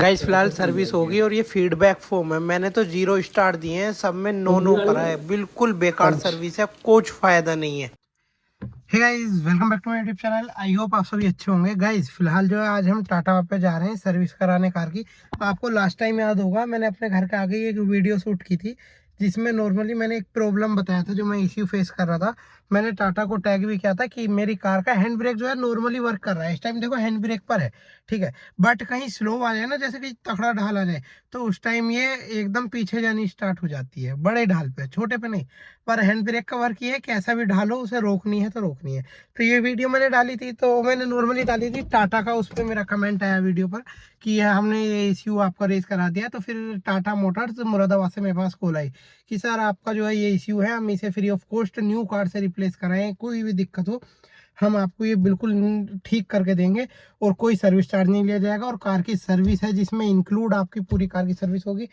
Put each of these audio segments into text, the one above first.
Guys फिलहाल service होगी और ये फीडबैक फॉर्म है। मैंने तो 0 स्टार दिए हैं, सब में 9 करा है। बिल्कुल बेकार सर्विस है, कुछ फायदा नहीं है। Hey guys, welcome back to my YouTube channel. I hope आप सभी अच्छे होंगे। गाइस फिलहाल जो है आज हम टाटा पे जा रहे हैं सर्विस कराने कार की। तो आपको लास्ट टाइम याद होगा मैंने अपने घर के आगे एक वीडियो शूट की थी जिसमें नॉर्मली मैंने एक प्रॉब्लम बताया था जो मैं इश्यू फेस कर रहा था। मैंने टाटा को टैग भी किया था कि मेरी कार का हैंड ब्रेक जो है नॉर्मली वर्क कर रहा है। इस टाइम देखो हैंड ब्रेक पर है, ठीक है, बट कहीं स्लो आ जाए ना, जैसे कहीं तगड़ा ढाल आ जाए तो उस टाइम ये एकदम पीछे जानी स्टार्ट हो जाती है। बड़े ढाल पे, छोटे पे नहीं। पर हैंड ब्रेक का वर्क ये है कि ऐसा भी ढालो, उसे रोकनी है तो रोकनी है। तो ये वीडियो मैंने डाली थी, तो मैंने नॉर्मली डाली थी टाटा का, उस पर मेरा कमेंट आया वीडियो पर कि हमने ये इश्यू आपका रेज करा दिया। तो फिर टाटा मोटर्स मुरादाबाद से मेरे पास कॉल आई कि सर आपका जो है ये इश्यू है, हम इसे free of cost new car से रिप्लेस कराएं। कोई भी दिक्कत हो हम आपको ये बिल्कुल ठीक करके देंगे और कोई सर्विस चार्ज नहीं लिया जाएगा। और कार की सर्विस है जिसमें इंक्लूड आपकी पूरी कार की सर्विस होगी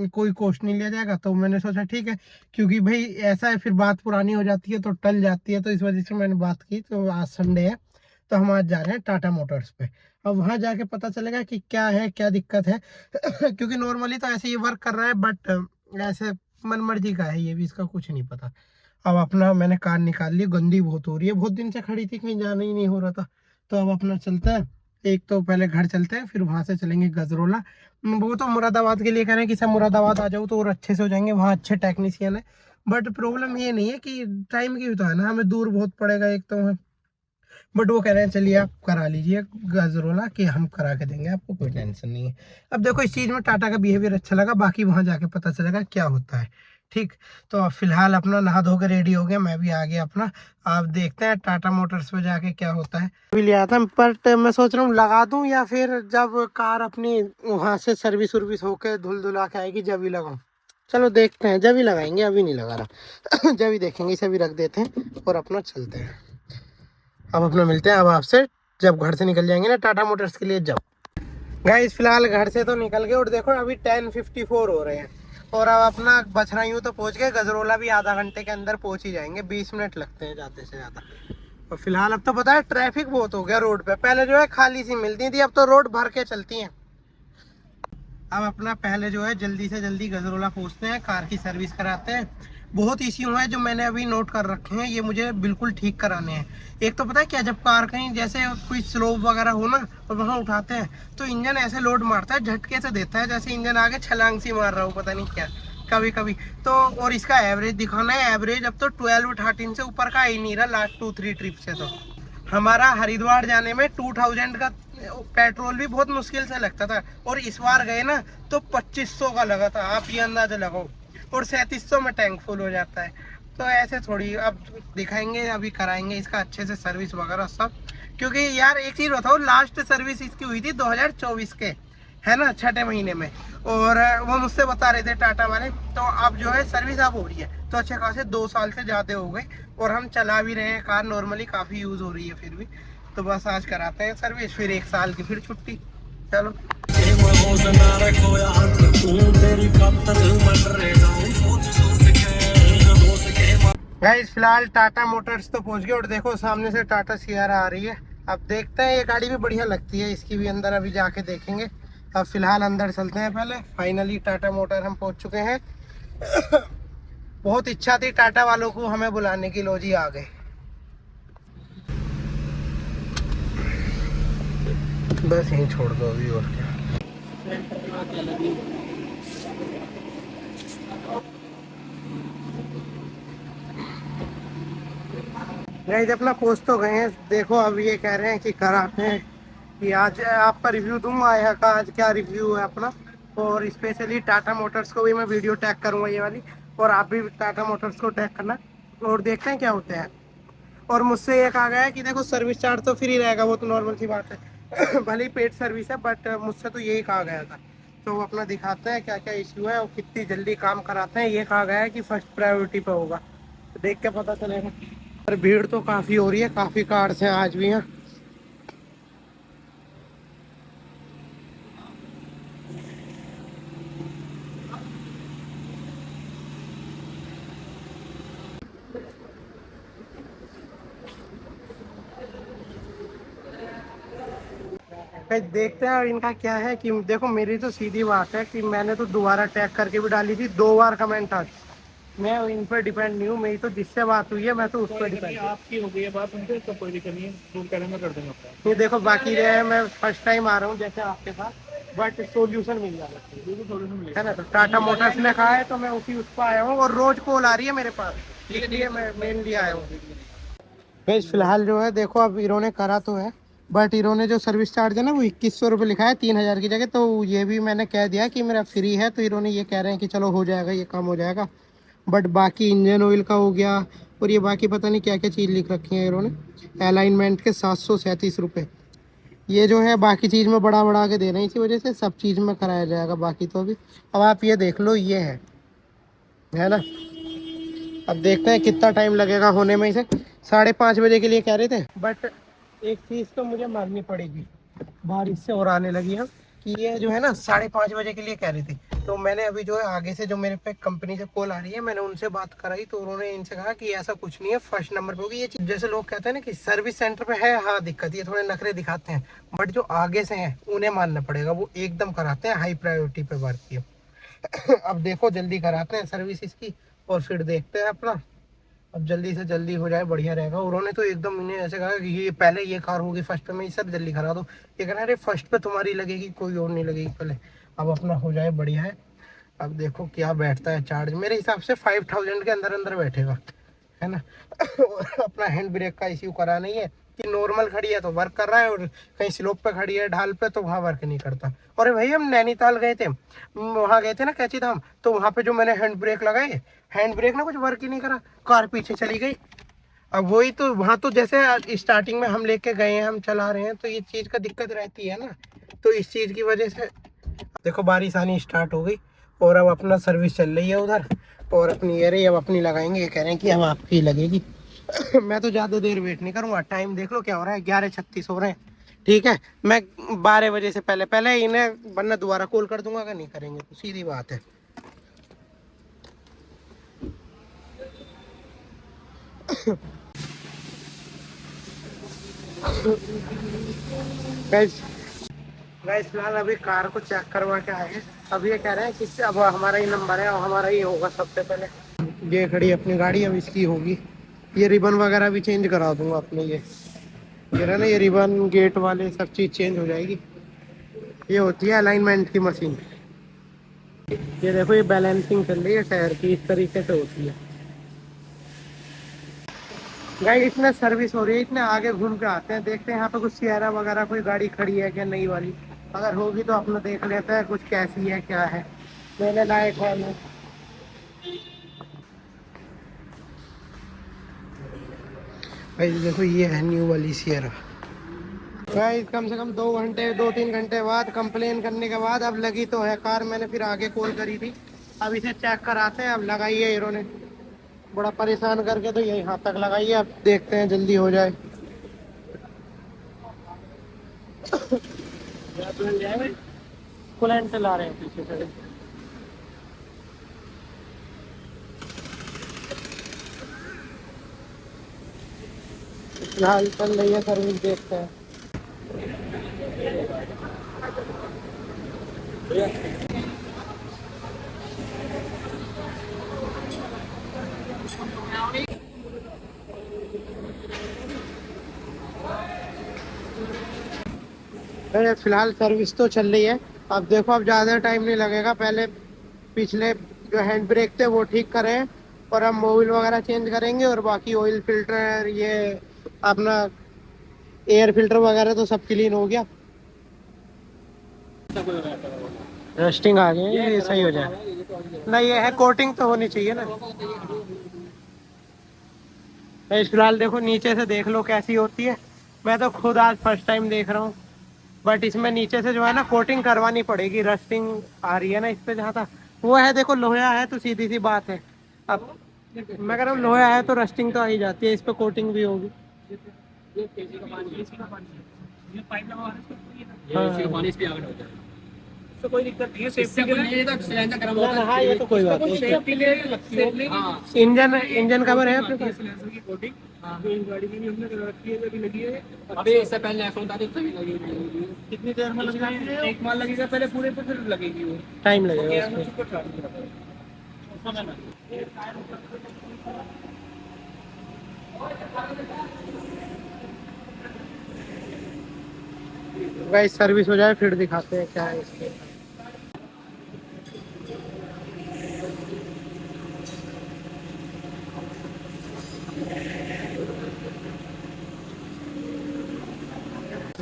कोई कॉस्ट नहीं लिया जाएगा। तो मैंने सोचा ठीक है, क्योंकि भाई ऐसा है फिर बात पुरानी हो जाती है तो टल जाती है। तो इस वजह से मैंने बात की। तो आज संडे है तो हम आज जा रहे हैं टाटा मोटर्स पे। अब वहां जाके पता चलेगा कि क्या है, क्या दिक्कत है क्योंकि नॉर्मली तो ऐसे ये वर्क कर रहा है, बट ऐसे मन मर्जी का है, ये भी इसका कुछ नहीं पता। अब अपना मैंने कार निकाल ली, गंदी बहुत हो रही है, बहुत दिन से खड़ी थी, कहीं जाना ही नहीं हो रहा था। तो अब अपना चलते हैं, एक तो पहले घर चलते हैं फिर वहां से चलेंगे गजरोला। वो तो मुरादाबाद के लिए कह रहे हैं कि सब मुरादाबाद आ जाओ तो और अच्छे से हो जाएंगे, वहाँ अच्छे टेक्नीशियन है। बट प्रॉब्लम ये नहीं है कि टाइम की भी तो है ना, हमें दूर बहुत पड़ेगा एक तो है। बट वो कह रहे हैं चलिए आप करा लीजिए गजरोला, कि हम करा के देंगे, आपको कोई टेंशन नहीं है। अब देखो इस चीज़ में टाटा का बिहेवियर अच्छा लगा, बाकी वहाँ जाके पता चलेगा क्या होता है। ठीक, तो अब फिलहाल अपना नहा धो के रेडी हो गया, मैं भी आ गया अपना। आप देखते हैं टाटा मोटर्स पे जाके क्या होता है। अभी लिया था, बट मैं सोच रहा हूँ लगा दूं या फिर जब कार अपनी वहाँ से सर्विस वर्विस होके धुल धुला के आएगी जब ही लगाऊं। चलो देखते हैं, जब ही लगाएंगे, अभी नहीं लगा रहा जब ही देखेंगे, इसे भी रख देते हैं और अपना चलते हैं। अब अपना मिलते हैं अब आपसे जब घर से निकल जाएंगे ना टाटा मोटर्स के लिए। जब गाइस फिलहाल घर से तो निकल गए और देखो अभी 10:54 हो रहे हैं और अब अपना बछराइयों तो पहुंच गए। गजरोला भी आधा घंटे के अंदर पहुंच ही जाएंगे, 20 मिनट लगते हैं ज़्यादा से ज़्यादा। और फिलहाल अब तो पता है ट्रैफिक बहुत हो गया रोड पे, पहले जो है खाली सी मिलती थी, अब तो रोड भर के चलती हैं। अब अपना पहले जो है जल्दी से जल्दी गजरोला पहुंचते हैं, कार की सर्विस कराते हैं। बहुत इश्यू है जो मैंने अभी नोट कर रखे हैं, ये मुझे बिल्कुल ठीक कराने हैं। एक तो पता है क्या, जब कार कहीं जैसे कोई स्लोप वगैरह हो ना और वहाँ उठाते हैं तो इंजन ऐसे लोड मारता है, झटके से देता है, जैसे इंजन आगे छलांग सी मार रहा हो, पता नहीं क्या कभी कभी तो। और इसका एवरेज दिखाना है, एवरेज अब तो 12-13 से ऊपर का ही नहीं रहा लास्ट 2-3 ट्रिप से। तो हमारा हरिद्वार जाने में 2000 का पेट्रोल भी बहुत मुश्किल से लगता था, और इस बार गए ना तो 2500 का लगा था, आप ये अंदाजा लगाओ। और 3700 में टैंक फुल हो जाता है। तो ऐसे थोड़ी, अब दिखाएंगे, अभी कराएंगे इसका अच्छे से सर्विस वगैरह सब। क्योंकि यार एक चीज बताओ, लास्ट सर्विस इसकी हुई थी 2024 के, है ना, छठे महीने में। और वो मुझसे बता रहे थे टाटा वाले। तो अब जो है सर्विस अब हो रही है तो अच्छे खासे 2 साल से ज़्यादा हो गए, और हम चला भी रहे हैं कार, नॉर्मली काफ़ी यूज़ हो रही है फिर भी। तो बस आज कराते हैं सर्विस, फिर 1 साल की फिर छुट्टी। चलो गाइस फिलहाल टाटा मोटर्स तो पहुंच गए और देखो सामने से टाटा सियारा आ रही है। अब देखते हैं, ये गाड़ी भी बढ़िया लगती है, इसकी भी अंदर अभी जाके देखेंगे। अब फिलहाल अंदर चलते हैं पहले। फाइनली टाटा मोटर हम पहुंच चुके हैं बहुत इच्छा थी टाटा वालों को हमें बुलाने की, लो जी आ गए। बस यहीं छोड़ दो अभी, और क्या। गाइस अपना पोस्ट तो गए हैं, देखो अब ये कह रहे हैं कि कराते हैं, कि आज आपका रिव्यू दूंगा यहाँ का, आज क्या रिव्यू है अपना। और स्पेशली टाटा मोटर्स को भी मैं वीडियो टैग करूंगा ये वाली, और आप भी टाटा मोटर्स को टैग करना, और देखते हैं क्या होता है। और मुझसे ये कहा गया है कि देखो सर्विस चार्ज तो फ्री रहेगा, वो तो नॉर्मल सी बात है भले ही पेड सर्विस है, बट मुझसे तो यही कहा गया था। तो वो अपना दिखाते हैं क्या क्या इश्यू है और कितनी जल्दी काम कराते हैं। ये कहा गया है कि फर्स्ट प्रायोरिटी पे होगा, तो देख के पता चलेगा। पर भीड़ तो काफ़ी हो रही है, काफ़ी कार्स हैं आज भी यहाँ। भाई देखते हैं इनका क्या है कि देखो मेरी तो सीधी बात है कि मैंने तो दोबारा टैग करके भी डाली थी 2 बार कमेंट आ, मैं इन पर डिपेंड नहीं हूँ, मेरी तो जिससे बात हुई है मैं तो उस पर डिपेंड। आपकी हो गई है बात उनसे, तो कोई दिक्कत नहीं है, जो कह रहे हैं मैं कर दूंगा आपका। ये देखो बाकी रहे है, मैं फर्स्ट टाइम आ रहा हूँ जैसे आपके साथ, बट सोल्यूशन मिल जाना चाहिए, बिल्कुल सोल्यूशन है मिलेगा। ना। तो टाटा मोटर्स ने कहा है तो मैं उसी उस पर आया हूँ और रोज कॉल आ रही है मेरे पास, इसलिए मैं मेनली आया हूँ। भाई फिलहाल जो है देखो अब हीरो ने करा तो है, बट हीरो ने जो सर्विस चार्ज है ना वो 2100 रुपये लिखा है 3000 की जगह। तो ये भी मैंने कह दिया कि मेरा फ्री है, तो हीरो ने ये कह रहे हैं कि चलो हो जाएगा, ये काम हो जाएगा। बट बाकी इंजन ऑयल का हो गया, और ये बाकी पता नहीं क्या क्या चीज़ लिख रखी है हीरो ने, अलाइनमेंट के 737 रुपये। ये जो है बाकी चीज़ में बढ़ा के दे रहे हैं, इसी वजह से सब चीज़ में कराया जाएगा बाकी तो अभी। अब आप ये देख लो, ये है ना। अब देखते हैं कितना टाइम लगेगा होने में इसे। 5:30 बजे के लिए कह रहे थे, बट एक चीज़ तो मुझे माननी पड़ेगी, बारिश से और आने लगी है कि ये जो है ना 5:30 बजे के लिए कह रही थी। तो मैंने अभी जो है आगे से जो मेरे पे कंपनी से कॉल आ रही है, मैंने उनसे बात कराई तो उन्होंने इनसे कहा कि ऐसा कुछ नहीं है, फर्स्ट नंबर पे होगी ये चीज़। जैसे लोग कहते हैं ना कि सर्विस सेंटर पे है, हाँ दिक्कत, ये थोड़े नखरे दिखाते हैं, बट जो आगे से हैं उन्हें मानना पड़ेगा, वो एकदम कराते हैं हाई प्रायोरिटी पे वर्क किया। अब देखो जल्दी कराते हैं सर्विस इसकी, और फिर देखते हैं अपना। अब जल्दी से जल्दी हो जाए बढ़िया रहेगा। उन्होंने तो एकदम इन्हें ऐसे कहा कि ये पहले ये कार होगी फर्स्ट पे, मैं सर जल्दी करा दो। ये कह रहा है अरे फर्स्ट पे तुम्हारी लगेगी, कोई और नहीं लगेगी पहले। अब अपना हो जाए बढ़िया है। अब देखो क्या बैठता है चार्ज, मेरे हिसाब से 5000 के अंदर अंदर बैठेगा, है ना। और अपना हैंड ब्रेक का इश्यू करा नहीं है कि नॉर्मल खड़ी है तो वर्क कर रहा है, और कहीं स्लोप पे खड़ी है ढाल पे तो वहाँ वर्क नहीं करता। और भाई हम नैनीताल गए थे, वहाँ गए थे ना कैची धाम, तो वहाँ पे जो मैंने हैंड ब्रेक लगाए, हैंड ब्रेक ना कुछ वर्क ही नहीं करा, कार पीछे चली गई। अब वही तो वहाँ तो जैसे स्टार्टिंग में हम लेके गए हैं, हम चला रहे हैं, तो ये चीज़ का दिक्कत रहती है ना। तो इस चीज़ की वजह से देखो बारिश आनी स्टार्ट हो गई, और अब अपना सर्विस चल रही है उधर, और अपनी ये रही, अब अपनी लगाएंगे। ये कह रहे हैं कि अब आपकी लगेगी। मैं तो ज़्यादा देर वेट नहीं करूँगा, टाइम देख लो क्या हो रहा है, 11:36 हो रहे हैं। ठीक है, मैं 12 बजे से पहले पहले इन्हें, वरना दोबारा कॉल कर दूंगा, अगर नहीं करेंगे तो सीधी बात है। गाइस गाइस फिलहाल अभी कार को चेक करवा के आए हैं। अब ये कह रहे हैं कि अब हमारा ही नंबर है और हमारा ही होगा सबसे पहले। ये खड़ी अपनी गाड़ी, अब इसकी होगी। ये रिबन वगैरह भी चेंज करा दूंगा अपने, ये रहा ना, ये रिबन गेट वाले सब चीज़ चेंज हो जाएगी। ये होती है अलाइनमेंट की मशीन। ये देखो ये बैलेंसिंग चल रही है टायर की, इस तरीके से होती है। गाइस इसमें सर्विस हो रही है, इतने आगे घूम के आते हैं, देखते हैं यहाँ पे कुछ सियरा वगैरह कोई गाड़ी खड़ी है क्या नई वाली। अगर होगी तो अपना देख लेते हैं कुछ कैसी है क्या है, मेरे लायक है नहीं। गाइस देखो ये है न्यू वाली सियरा। गाइस कम से कम 2 घंटे 2-3 घंटे बाद कंप्लेन करने के बाद अब लगी तो है कार। मैंने फिर आगे कॉल करी थी, अब इसे चेक कराते हैं। अब लगाई है हीरो ने, बड़ा परेशान करके तो यही यहाँ तक लगाई है, अब देखते हैं जल्दी हो जाए। कुलेंट ला रहे हैं पीछे से। फिलहाल चल रही है सर्विस, देखते हैं। अरे फिलहाल सर्विस तो चल रही है। अब देखो अब ज़्यादा टाइम नहीं लगेगा, पहले पिछले जो हैंड ब्रेक थे वो ठीक करें, और हम मोबिल वगैरह चेंज करेंगे, और बाकी ऑयल फिल्टर, ये अपना एयर फिल्टर वगैरह तो सब क्लीन हो गया। रस्टिंग आ गई, ये सही हो जाए। नहीं ये है कोटिंग तो होनी चाहिए ना। तो फिलहाल देखो नीचे से देख लो कैसी होती है, मैं तो खुद आज फर्स्ट टाइम देख रहा हूँ। बट इसमें नीचे से जो है ना कोटिंग करवानी पड़ेगी, रस्टिंग आ रही है ना इस पे, जहाँ तक वो है देखो लोहा है तो सीधी सी बात है। अब मैं कह रहा हूँ लोहा है तो रस्टिंग तो आ ही जाती है, इस पे कोटिंग भी होगी। हाँ। तो कोई दिक्कत नहीं है, सेफ्टी के लिए ये तो सिलेंडर गर्म होता है। हाँ ये तो कोई बात नहीं। सेफ्टी के लिए लगती है। हाँ इंजन कवर है अपने पास? सिलेंडर की कोटिंग जो इस गाड़ी में भी हमने करा रखी है, अभी लगी है। अभी इससे पहले F-1 था तो भी लगी हुई है। कितनी देर में लग जाएगी? एक माल लगेगा पहले पूरे पे, फिर लगेगी वो। टाइम लगेगा गेयर में उसमें। सुपर चार्ज करता है। गाइस सर्विस हो जाए फिर दिखाते हैं क्या है इसके।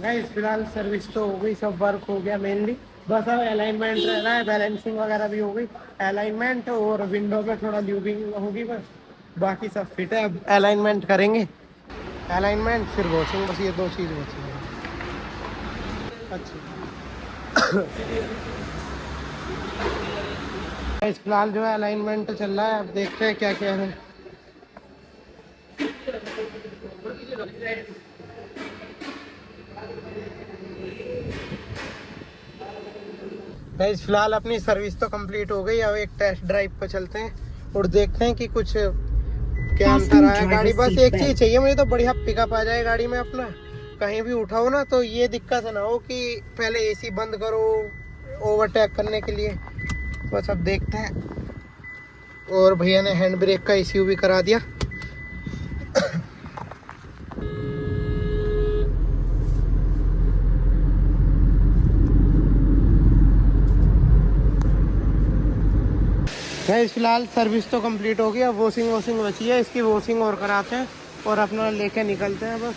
गाइस फिलहाल सर्विस तो हो गई, सब वर्क हो गया मेनली, बस अब अलाइनमेंट रह रहा है, बैलेंसिंग वगैरह भी हो गई, अलाइनमेंट और विंडो पे थोड़ा ल्यूबिंग होगी बस, बाकी सब फिट है। अब अलाइनमेंट करेंगे, अलाइनमेंट फिर वॉशिंग, बस ये दो चीज़ बची है। अच्छा गाइस फिलहाल जो है अलाइनमेंट चल रहा है, अब देखते हैं क्या क्या है। गाइस फिलहाल अपनी सर्विस तो कंप्लीट हो गई, अब एक टेस्ट ड्राइव पर चलते हैं और देखते हैं कि कुछ क्या अंतर आया गाड़ी। बस एक चीज़ चाहिए मुझे, तो बढ़िया पिकअप आ जाए गाड़ी में अपना, कहीं भी उठाओ ना तो ये दिक्कत ना हो कि पहले एसी बंद करो ओवरटेक करने के लिए। बस अब देखते हैं। और भैया ने हैंड ब्रेक का इश्यू भी करा दिया। गाइस फिलहाल सर्विस तो कंप्लीट हो गया, वॉशिंग बची है, इसकी वॉशिंग और कराते हैं और अपना लेके निकलते हैं बस।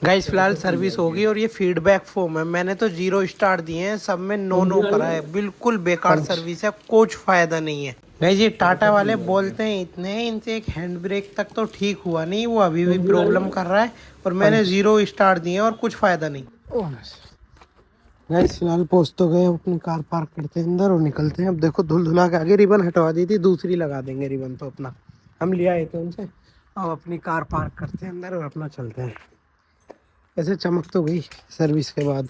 गाइस फिलहाल सर्विस हो गई और ये फीडबैक फॉर्म है, मैंने तो 0 स्टार दिए हैं, सब में 9 करा है, बिल्कुल बेकार सर्विस है, कुछ फायदा नहीं है। गाइस ये टाटा वाले बोलते हैं इतने हैं, इनसे एक हैंड ब्रेक तक तो ठीक हुआ नहीं, वो अभी भी प्रॉब्लम कर रहा है और मैंने 0 स्टार दिए और कुछ फायदा नहीं। गाइस फिलहाल पहुंच तो गए, अपनी कार पार्क करते हैं अंदर और निकलते हैं। अब देखो धुल धुला के आगे रिबन हटवा दी थी, दूसरी लगा देंगे रिबन, तो अपना हम ले आए थे उनसे। अब अपनी कार पार्क करते हैं अंदर और अपना चलते हैं। ऐसे चमक तो गई सर्विस के बाद।